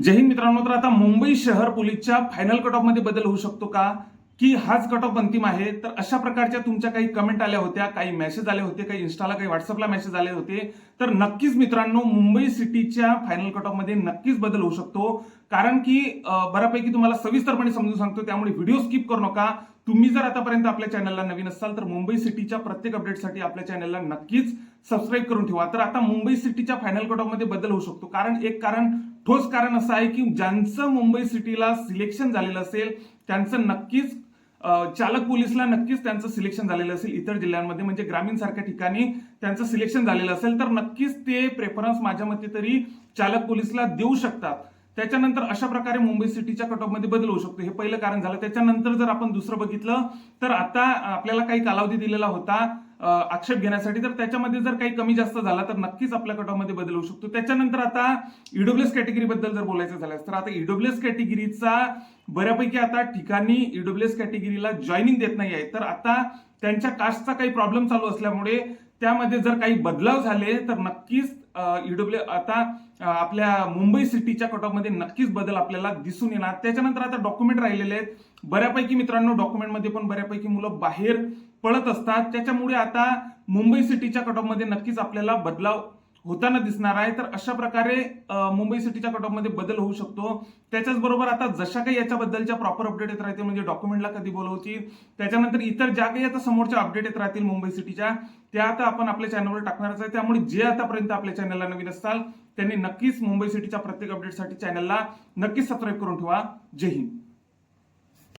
जय हिंद मित्रांनो. तर आता मुंबई शहर पोलीसच्या फायनल कट ऑफ मध्ये बदल होऊ शकतो का, की हाच कट ऑफ अंतिम आहे? तर अशा प्रकारच्या तुमच्या काही कमेंट आल्या होत्या, काही मेसेज आले होते, काही इन्स्टाला काही व्हॉट्सअपला मेसेज आले होते. तर नक्कीच मित्रांनो, मुंबई सिटीच्या फायनल कट ऑफ मध्ये नक्कीच बदल होऊ शकतो. कारण की बऱ्यापैकी तुम्हाला सविस्तरपणे समजून सांगतो, त्यामुळे व्हिडिओ स्किप करू नका. तुम्ही जर आतापर्यंत आपल्या चॅनलला नवीन असाल तर मुंबई सिटीच्या प्रत्येक अपडेटसाठी आपल्या चॅनलला नक्कीच सबस्क्राईब करून ठेवा. तर आता मुंबई सिटीच्या फायनल कट ऑफ मध्ये बदल होऊ शकतो. कारण ठोस कारण असं आहे की ज्यांचं मुंबई सिटीला सिलेक्शन झालेलं असेल त्यांचं नक्कीच चालक पोलीसला नक्कीच त्यांचं सिलेक्शन झालेलं असेल. इतर जिल्ह्यांमध्ये म्हणजे ग्रामीण सारख्या ठिकाणी त्यांचं सिलेक्शन झालेलं असेल तर नक्कीच ते प्रेफरन्स माझ्या मते तरी चालक पोलीसला देऊ शकतात. त्याच्यानंतर अशा प्रकारे मुंबई सिटीच्या कट ऑफ मध्ये बदल होऊ शकतो. हे पहिलं कारण झालं. त्याच्यानंतर जर आपण दुसरं बघितलं तर आता आपल्याला काही कालावधी दिलेला होता आक्षेप घेण्यासाठी, तर त्याच्यामध्ये जर काही कमी जास्त झाला तर नक्कीच आपल्या कट ऑफ मध्ये बदल होऊ शकतो. त्याच्यानंतर आता ईडब्ल्यूएस कॅटेगरी बद्दल जर बोलायचं झालं तर आता ईडब्ल्यूएस कॅटेगरीचा बऱ्यापैकी आता ठिकाणी ईडब्ल्यूएस कॅटेगरीला जॉईनिंग देत नाही आहे. तर आता त्यांच्या कास्टचा काही प्रॉब्लेम चालू असल्यामुळे त्यामध्ये जर काही बदलाव झाले तर नक्कीच ईडब्ल्यू आता आपल्या मुंबई सिटीच्या कट ऑफ मध्ये नक्कीच बदल आपल्याला दिसून येणार. त्याच्यानंतर आता डॉक्युमेंट राहिलेले आहेत बऱ्यापैकी मित्रांनो. डॉक्युमेंटमध्ये पण बऱ्यापैकी मुलं बाहेर पळत असतात. त्याच्यामुळे आता मुंबई सिटीच्या कट ऑफ मध्ये नक्कीच आपल्याला बदलाव होताना दिसणार आहे. तर अशा प्रकारे मुंबई सिटीच्या कट ऑफ मध्ये बदल होऊ शकतो. त्याच्याच बरोबर आता जशा काही याच्याबद्दलच्या प्रॉपर अपडेट येत राहतील, म्हणजे डॉक्युमेंटला कधी बोलवतील, त्याच्यानंतर इतर ज्या काही आता समोरच्या अपडेट येत राहतील मुंबई सिटीच्या, त्या आता आपण आपल्या चॅनलवर टाकणारच आहे. त्यामुळे जे आतापर्यंत आपल्या चॅनलला नवीन असाल त्यांनी नक्कीच मुंबई सिटीच्या प्रत्येक अपडेटसाठी चॅनलला नक्कीच सबस्क्राईब करून ठेवा. जय हिंद.